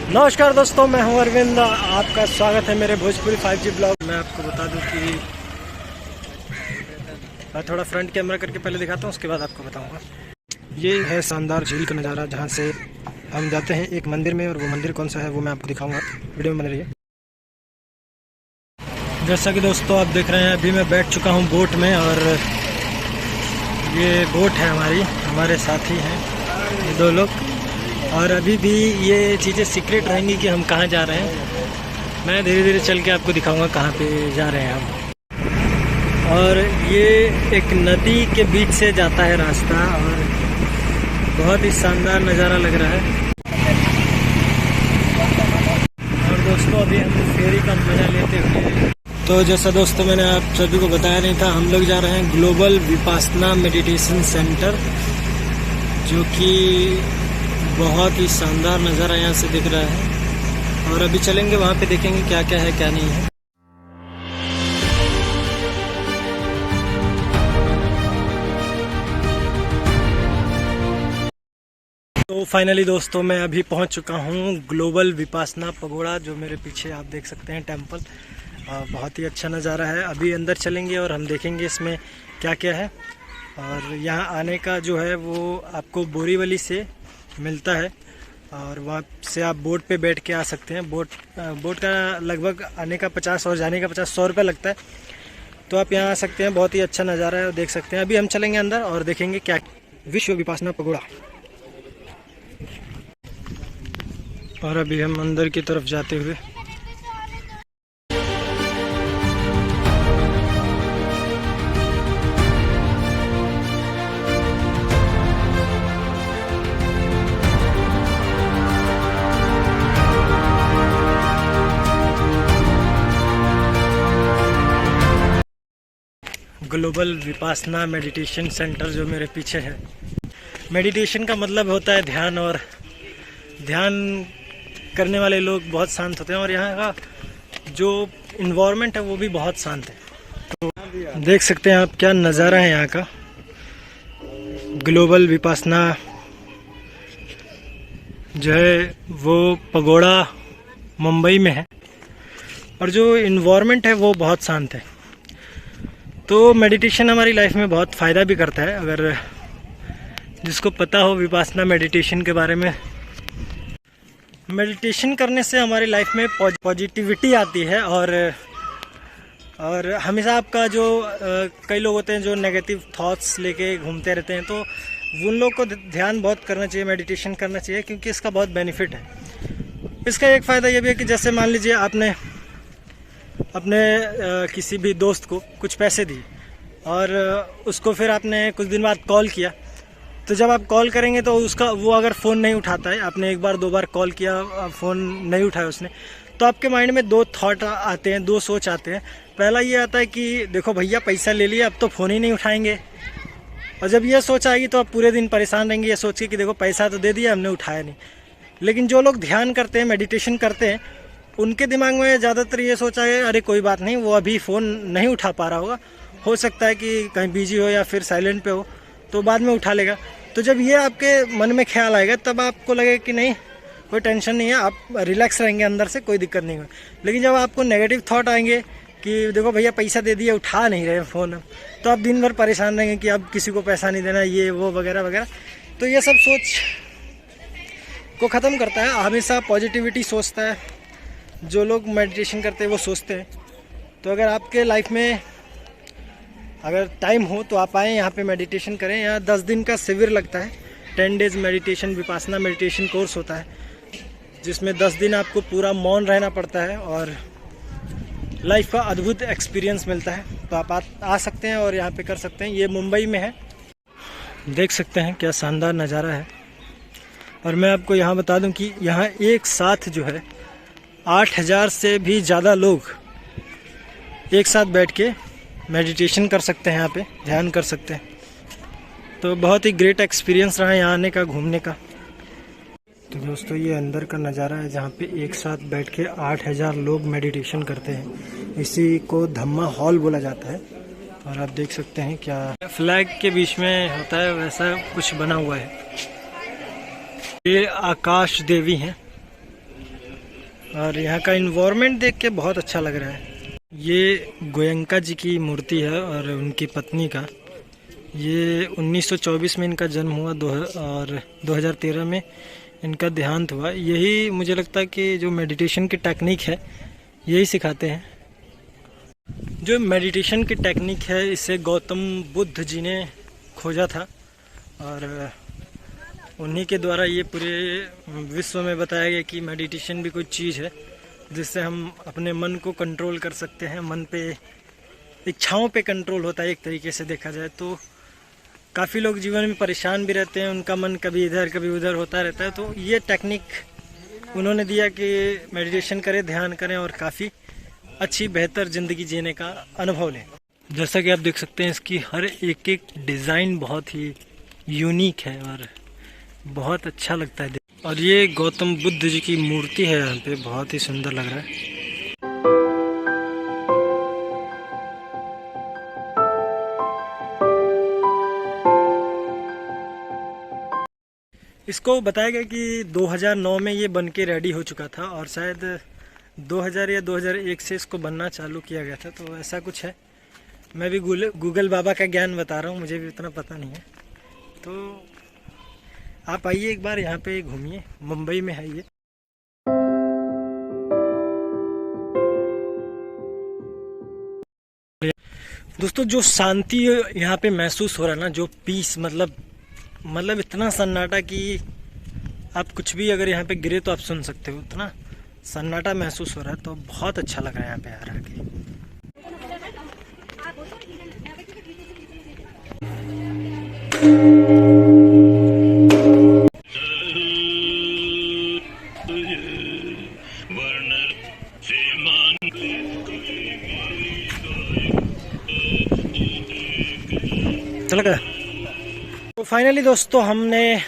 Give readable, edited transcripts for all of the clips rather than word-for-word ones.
नमस्कार दोस्तों, मैं हूं अरविंद। आपका स्वागत है मेरे भोजपुरी 5G ब्लॉग। मैं आपको बता दूं कि मैं थोड़ा फ्रंट कैमरा करके पहले दिखाता हूं, उसके बाद आपको बताऊंगा। ये है शानदार झील का नज़ारा, जहां से हम जाते हैं एक मंदिर में, और वो मंदिर कौन सा है वो मैं आपको दिखाऊंगा। वीडियो में बने रहिए। जैसा कि दोस्तों आप देख रहे हैं, अभी मैं बैठ चुका हूँ बोट में, और ये बोट है हमारे साथी हैं ये दो लोग। और अभी भी ये चीज़ें सीक्रेट रहेंगी कि हम कहाँ जा रहे हैं। मैं धीरे धीरे चल के आपको दिखाऊंगा कहाँ पे जा रहे हैं हम। और ये एक नदी के बीच से जाता है रास्ता, और बहुत ही शानदार नज़ारा लग रहा है। और दोस्तों अभी हम फेरी का मजा लेते हुए, तो जैसा दोस्तों मैंने आप सभी को बताया नहीं था, हम लोग जा रहे हैं ग्लोबल विपासना मेडिटेशन सेंटर, जो कि बहुत ही शानदार नज़ारा यहाँ से दिख रहा है। और अभी चलेंगे वहाँ पे, देखेंगे क्या क्या है क्या नहीं है। तो फाइनली दोस्तों मैं अभी पहुँच चुका हूँ ग्लोबल विपासना पगोड़ा, जो मेरे पीछे आप देख सकते हैं टेम्पल। बहुत ही अच्छा नज़ारा है। अभी अंदर चलेंगे और हम देखेंगे इसमें क्या क्या है। और यहाँ आने का जो है वो आपको बोरीवली से मिलता है, और वहाँ से आप बोट पे बैठ के आ सकते हैं। बोट का लगभग आने का 50 और जाने का 100 रुपये लगता है। तो आप यहाँ आ सकते हैं, बहुत ही अच्छा नज़ारा है, देख सकते हैं। अभी हम चलेंगे अंदर और देखेंगे क्या विश्व विपासना पगोड़ा। और अभी हम अंदर की तरफ जाते हुए, ग्लोबल विपासना मेडिटेशन सेंटर जो मेरे पीछे है। मेडिटेशन का मतलब होता है ध्यान, और ध्यान करने वाले लोग बहुत शांत होते हैं, और यहाँ का जो इन्वायरमेंट है वो भी बहुत शांत है। तो देख सकते हैं आप क्या नज़ारा है यहाँ का। ग्लोबल विपासना जो है वो पगोड़ा मुंबई में है, और जो इन्वायरमेंट है वो बहुत शांत है। तो मेडिटेशन हमारी लाइफ में बहुत फ़ायदा भी करता है। अगर जिसको पता हो विपासना मेडिटेशन के बारे में, मेडिटेशन करने से हमारी लाइफ में पॉजिटिविटी आती है। और हमेशा आपका जो कई लोग होते हैं जो नेगेटिव थॉट्स लेके घूमते रहते हैं, तो उन लोग को ध्यान बहुत करना चाहिए, मेडिटेशन करना चाहिए, क्योंकि इसका बहुत बेनिफिट है। इसका एक फ़ायदा ये भी है कि जैसे मान लीजिए आपने अपने किसी भी दोस्त को कुछ पैसे दिए, और उसको फिर आपने कुछ दिन बाद कॉल किया, तो जब आप कॉल करेंगे तो वो अगर फ़ोन नहीं उठाता है, आपने एक बार दो बार कॉल किया, फ़ोन नहीं उठाया उसने, तो आपके माइंड में दो थॉट आते हैं, दो सोच आते हैं। पहला ये आता है कि देखो भैया पैसा ले लिया, अब तो फ़ोन ही नहीं उठाएंगे। और जब ये सोच आएगी तो आप पूरे दिन परेशान रहेंगे ये सोच के कि देखो पैसा तो दे दिया, हमने उठाया नहीं। लेकिन जो लोग ध्यान करते हैं, मेडिटेशन करते हैं, उनके दिमाग में ज़्यादातर ये सोचा है अरे कोई बात नहीं, वो अभी फ़ोन नहीं उठा पा रहा होगा, हो सकता है कि कहीं बिजी हो या फिर साइलेंट पे हो, तो बाद में उठा लेगा। तो जब ये आपके मन में ख्याल आएगा तब आपको लगेगा कि नहीं कोई टेंशन नहीं है, आप रिलैक्स रहेंगे अंदर से, कोई दिक्कत नहीं होगी। लेकिन जब आपको नेगेटिव थॉट आएंगे कि देखो भैया पैसा दे दिया, उठा नहीं रहे फ़ोन, तो आप दिन भर परेशान रहेंगे कि अब किसी को पैसा नहीं देना, ये वो वगैरह वगैरह। तो ये सब सोच को ख़त्म करता है, हमेशा पॉजिटिविटी सोचता है। जो लोग मेडिटेशन करते हैं वो सोचते हैं। तो अगर आपके लाइफ में अगर टाइम हो तो आप आएँ यहाँ पे मेडिटेशन करें। यहाँ 10 दिन का शिविर लगता है, 10 days meditation Vipassana meditation course होता है, जिसमें 10 दिन आपको पूरा मौन रहना पड़ता है, और लाइफ का अद्भुत एक्सपीरियंस मिलता है। तो आप आ सकते हैं और यहाँ पे कर सकते हैं। ये मुंबई में है, देख सकते हैं क्या शानदार नज़ारा है। और मैं आपको यहाँ बता दूँ कि यहाँ एक साथ जो है 8000 से भी ज़्यादा लोग एक साथ बैठ के मेडिटेशन कर सकते हैं, यहाँ पे ध्यान कर सकते हैं। तो बहुत ही ग्रेट एक्सपीरियंस रहा है यहाँ आने का, घूमने का। तो दोस्तों ये अंदर का नज़ारा है, जहाँ पे एक साथ बैठ के 8000 लोग मेडिटेशन करते हैं। इसी को धम्मा हॉल बोला जाता है। और आप देख सकते हैं क्या फ्लैग के बीच में होता है वैसा कुछ बना हुआ है। ये आकाश देवी हैं, और यहाँ का इन्वायरमेंट देख के बहुत अच्छा लग रहा है। ये गोयंका जी की मूर्ति है और उनकी पत्नी का। ये 1924 में इनका जन्म हुआ और 2013 में इनका देहांत हुआ। यही मुझे लगता है कि जो मेडिटेशन की टेक्निक है यही सिखाते हैं। जो मेडिटेशन की टेक्निक है इसे गौतम बुद्ध जी ने खोजा था और उन्हीं के द्वारा ये पूरे विश्व में बताया गया कि मेडिटेशन भी कोई चीज़ है जिससे हम अपने मन को कंट्रोल कर सकते हैं। मन पे, इच्छाओं पे कंट्रोल होता है एक तरीके से देखा जाए तो। काफ़ी लोग जीवन में परेशान भी रहते हैं, उनका मन कभी इधर कभी उधर होता रहता है, तो ये टेक्निक उन्होंने दिया कि मेडिटेशन करें, ध्यान करें और काफ़ी अच्छी बेहतर ज़िंदगी जीने का अनुभव लें। जैसा कि आप देख सकते हैं इसकी हर एक एक डिज़ाइन बहुत ही यूनिक है और बहुत अच्छा लगता है। और ये गौतम बुद्ध जी की मूर्ति है यहाँ पे, बहुत ही सुंदर लग रहा है। इसको बताया गया कि 2009 में ये बन के रेडी हो चुका था और शायद 2000 या 2001 से इसको बनना चालू किया गया था, तो ऐसा कुछ है। मैं भी गूगल बाबा का ज्ञान बता रहा हूँ, मुझे भी उतना पता नहीं है। तो आप आइए एक बार यहाँ पे घूमिए, मुंबई में है ये। दोस्तों जो शांति यहाँ पे महसूस हो रहा है ना, जो पीस, मतलब इतना सन्नाटा कि आप कुछ भी अगर यहाँ पे गिरे तो आप सुन सकते हो, इतना सन्नाटा महसूस हो रहा है। तो बहुत अच्छा लग रहा है यहाँ पे आ के। चल गया। तो फाइनली दोस्तों हमने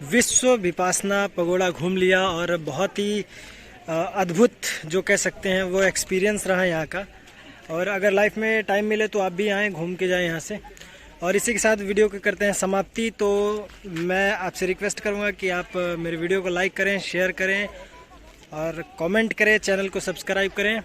विश्व विपासना पगोड़ा घूम लिया और बहुत ही अद्भुत जो कह सकते हैं वो एक्सपीरियंस रहा यहाँ का। और अगर लाइफ में टाइम मिले तो आप भी आएँ, घूम के जाएँ यहाँ से। और इसी के साथ वीडियो को करते हैं समाप्ति। तो मैं आपसे रिक्वेस्ट करूँगा कि आप मेरे वीडियो को लाइक करें, शेयर करें और कमेंट करें, चैनल को सब्सक्राइब करें।